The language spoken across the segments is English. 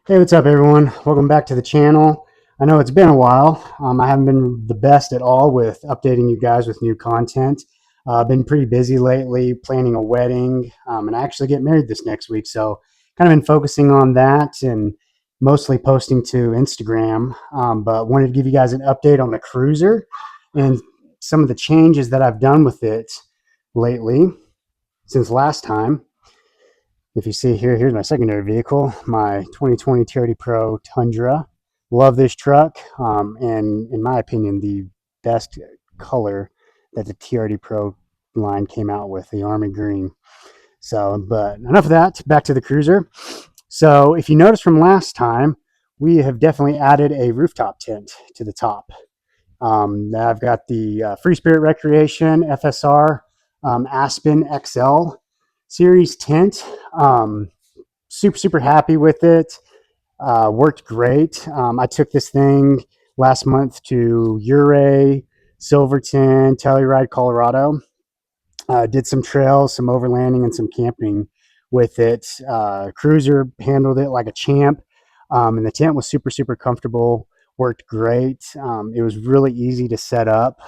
Hey, what's up, everyone? Welcome back to the channel. I know it's been a while. I haven't been the best at all with updating you guys with new content. I've been pretty busy lately planning a wedding, and I actually get married this next week. So, kind of been focusing on that and mostly posting to Instagram. But wanted to give you guys an update on the cruiser and some of the changes that I've done with it lately since last time. If you see here, here's my secondary vehicle, my 2020 TRD Pro Tundra. Love this truck, and in my opinion, the best color that the TRD Pro line came out with, the Army Green. So, but enough of that, back to the cruiser. So if you notice from last time, we have definitely added a rooftop tent to the top. I've got the Free Spirit Recreation FSR Aspen XL series tent. Super happy with it. Worked great. I took this thing last month to Ouray, Silverton, Telluride, Colorado. Did some trails, some overlanding, and some camping with it. Cruiser handled it like a champ, and the tent was super comfortable. Worked great. It was really easy to set up.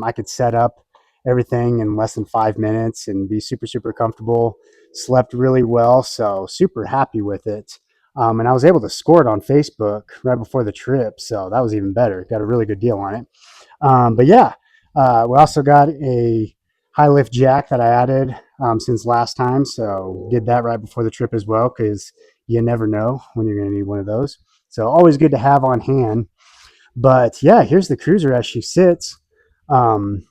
I could set up everything in less than 5 minutes and be super comfortable. Slept really well, so super happy with it. And I was able to score it on Facebook right before the trip, so that was even better. Got a really good deal on it. But yeah, we also got a high lift jack that I added since last time. So did that right before the trip as well, because you never know when you're going to need one of those. So always good to have on hand. But yeah, here's the cruiser as she sits. Um,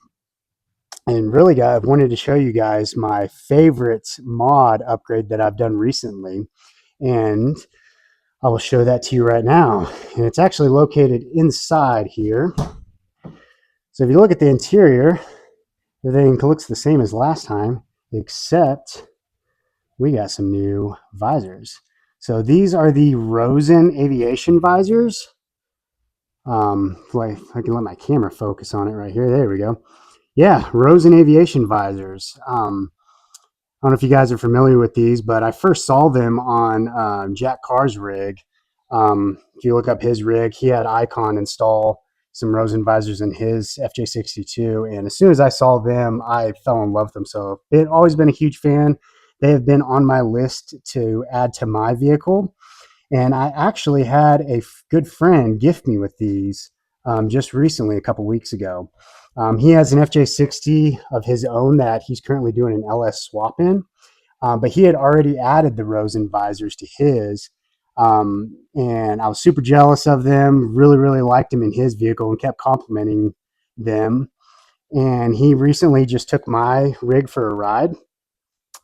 and really, I wanted to show you guys my favorite mod upgrade that I've done recently. And I will show that to you right now. And it's actually located inside here. So if you look at the interior, everything looks the same as last time, except we got some new visors. So these are the Rosen aviation visors. Like I can let my camera focus on it right here. There we go. Yeah, Rosen aviation visors. I don't know if you guys are familiar with these, but I first saw them on Jack Carr's rig. If you look up his rig, he had Icon install some Rosen visors in his FJ62, and as soon as I saw them, I fell in love with them. So I've always been a huge fan. They have been on my list to add to my vehicle, and I actually had a good friend gift me with these just recently, a couple weeks ago. He has an FJ60 of his own that he's currently doing an LS swap in, but he had already added the Rosen visors to his. And I was super jealous of them, really liked him in his vehicle and kept complimenting them. And he recently just took my rig for a ride.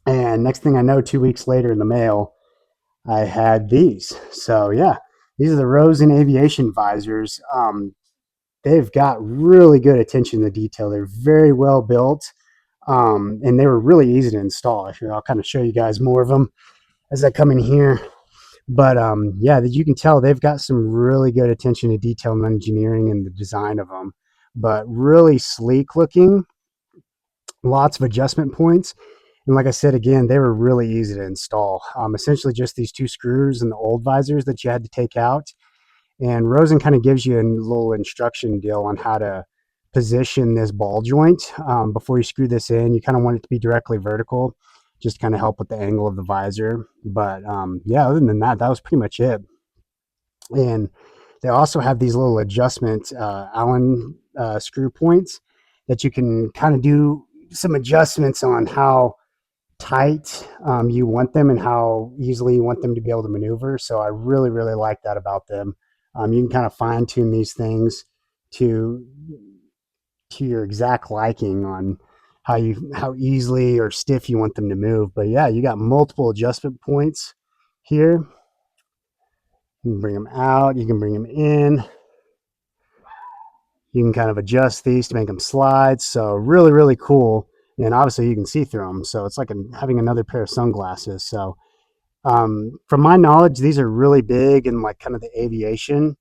And next thing I know, 2 weeks later in the mail, I had these. So yeah, these are the Rosen aviation visors. They've got really good attention to detail. They're very well built, and they were really easy to install. Here, I'll kind of show you guys more of them as I come in here. But yeah, you can tell they've got some really good attention to detail and engineering in the design of them. But really sleek looking, lots of adjustment points. And like I said, again, they were really easy to install. Essentially just these two screws and the old visors that you had to take out. And Rosen kind of gives you a little instruction deal on how to position this ball joint before you screw this in. You kind of want it to be directly vertical, just to kind of help with the angle of the visor. But yeah, other than that, that was pretty much it. And they also have these little adjustment Allen screw points that you can kind of do some adjustments on how tight you want them and how easily you want them to be able to maneuver. So I really like that about them. You can kind of fine tune these things to your exact liking on how easily or stiff you want them to move. But yeah, you got multiple adjustment points here. You can bring them out, you can bring them in. You can kind of adjust these to make them slide. So really cool. And obviously you can see through them. So it's like having another pair of sunglasses. So from my knowledge, these are really big in like kind of the aviation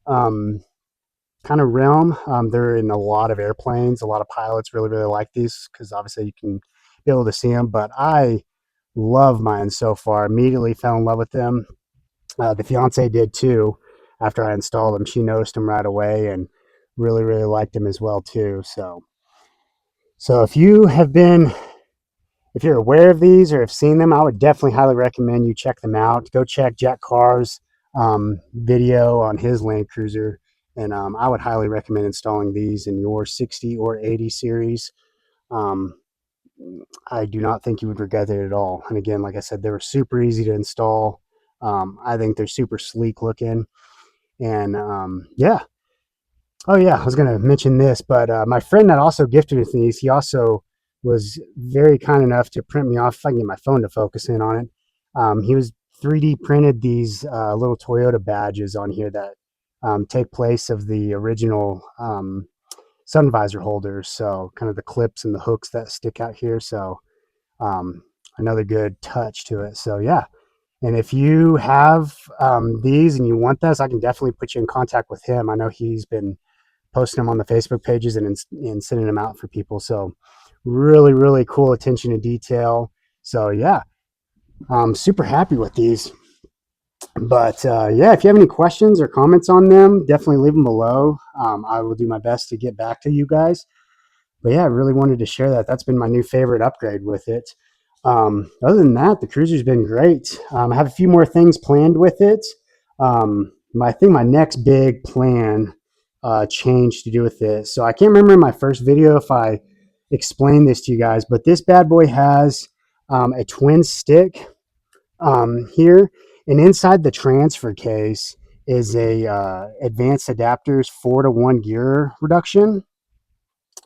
um, kind of realm. They're in a lot of airplanes. A lot of pilots really like these because obviously you can be able to see them. But I love mine so far. Immediately fell in love with them. The fiance did too. After I installed them, she noticed them right away and really, really liked them as well too. So if you're aware of these or have seen them, I would definitely highly recommend you check them out. Go check Jack Carr's video on his Land Cruiser, and I would highly recommend installing these in your 60 or 80 series. Um, I do not think you would regret it at all. And again, like I said, they were super easy to install. I think they're super sleek looking, and yeah. Oh yeah, I was going to mention this, but my friend that also gifted me these, he also was very kind enough to print me off. If I can get my phone to focus in on it, he was 3D printed these little Toyota badges on here that take place of the original sun visor holders. So kind of the clips and the hooks that stick out here. So um, another good touch to it. So yeah. And if you have these and you want this, I can definitely put you in contact with him. I know he's been posting them on the Facebook pages and sending them out for people. So really, really cool attention to detail. So yeah, I'm super happy with these. But yeah, if you have any questions or comments on them, definitely leave them below. I will do my best to get back to you guys. But yeah, I really wanted to share that. That's been my new favorite upgrade with it. Other than that, the cruiser's been great. I have a few more things planned with it. I think my next big plan change to do with this. So I can't remember in my first video if I explained this to you guys, but this bad boy has a twin stick here, and inside the transfer case is a advanced adapters 4-to-1 gear reduction.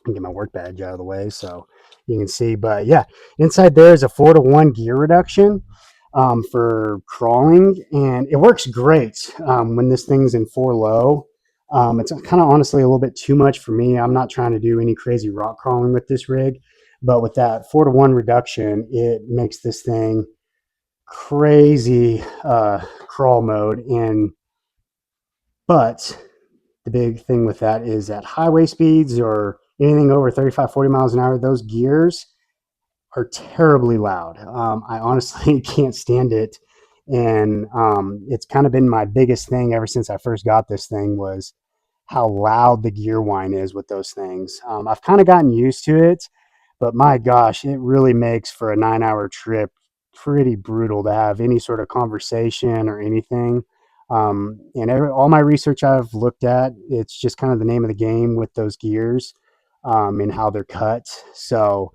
Get my work badge out of the way so you can see. But yeah, inside there is a 4-to-1 gear reduction for crawling, and it works great when this thing's in 4 low. It's kind of honestly a little bit too much for me. I'm not trying to do any crazy rock crawling with this rig, but with that 4-to-1 reduction, it makes this thing crazy crawl mode. But the big thing with that is at highway speeds or anything over 35, 40 miles an hour, those gears are terribly loud. I honestly can't stand it. And it's kind of been my biggest thing ever since I first got this thing was how loud the gear whine is with those things. I've kind of gotten used to it, but my gosh, it really makes for a 9-hour trip pretty brutal to have any sort of conversation or anything. And all my research I've looked at, it's just kind of the name of the game with those gears and how they're cut. So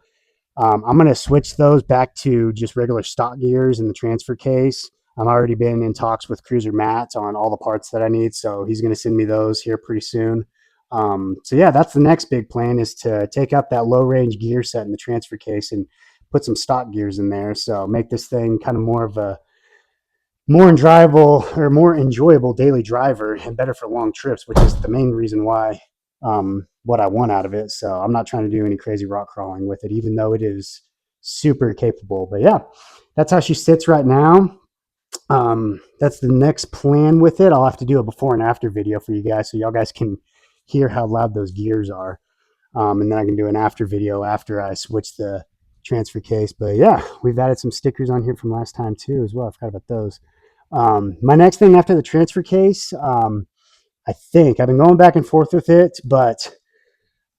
I'm going to switch those back to just regular stock gears in the transfer case. I've already been in talks with Cruiser Matt on all the parts that I need, so he's going to send me those here pretty soon. So yeah, that's the next big plan is to take out that low range gear set in the transfer case and put some stock gears in there. So make this thing kind of more of a more enjoyable daily driver and better for long trips, which is the main reason why what I want out of it. So I'm not trying to do any crazy rock crawling with it, even though it is super capable. But yeah, that's how she sits right now. That's the next plan with it. I'll have to do a before and after video for you guys so y'all guys can hear how loud those gears are. And then I can do an after video after I switch the transfer case. But yeah, we've added some stickers on here from last time too as well. I forgot about those. My next thing after the transfer case, I think I've been going back and forth with it, but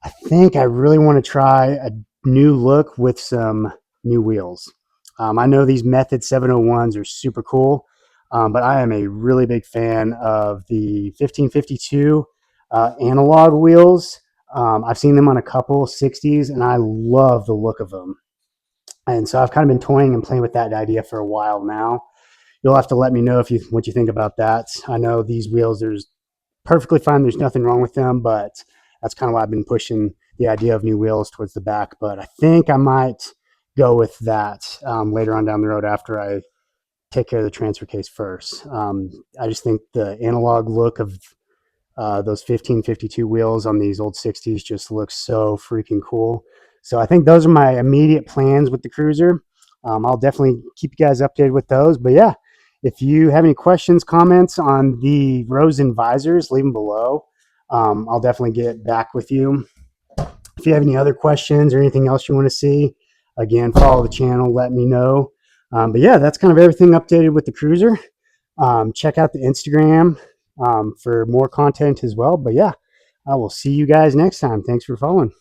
I think I really want to try a new look with some new wheels. I know these Method 701s are super cool, but I am a really big fan of the 1552 analog wheels. I've seen them on a couple 60s, and I love the look of them. And so I've kind of been toying and playing with that idea for a while now. You'll have to let me know what you think about that. I know these wheels, there's perfectly fine. There's nothing wrong with them, but that's kind of why I've been pushing the idea of new wheels towards the back. But I think I might go with that later on down the road after I take care of the transfer case first. I just think the analog look of those 1552 wheels on these old 60s just looks so freaking cool. So I think those are my immediate plans with the Cruiser. I'll definitely keep you guys updated with those. But yeah, if you have any questions, comments on the Rosen visors, leave them below. I'll definitely get back with you. If you have any other questions or anything else you want to see, again, follow the channel, let me know. But yeah, that's kind of everything updated with the Cruiser. Check out the Instagram for more content as well. But yeah, I will see you guys next time. Thanks for following.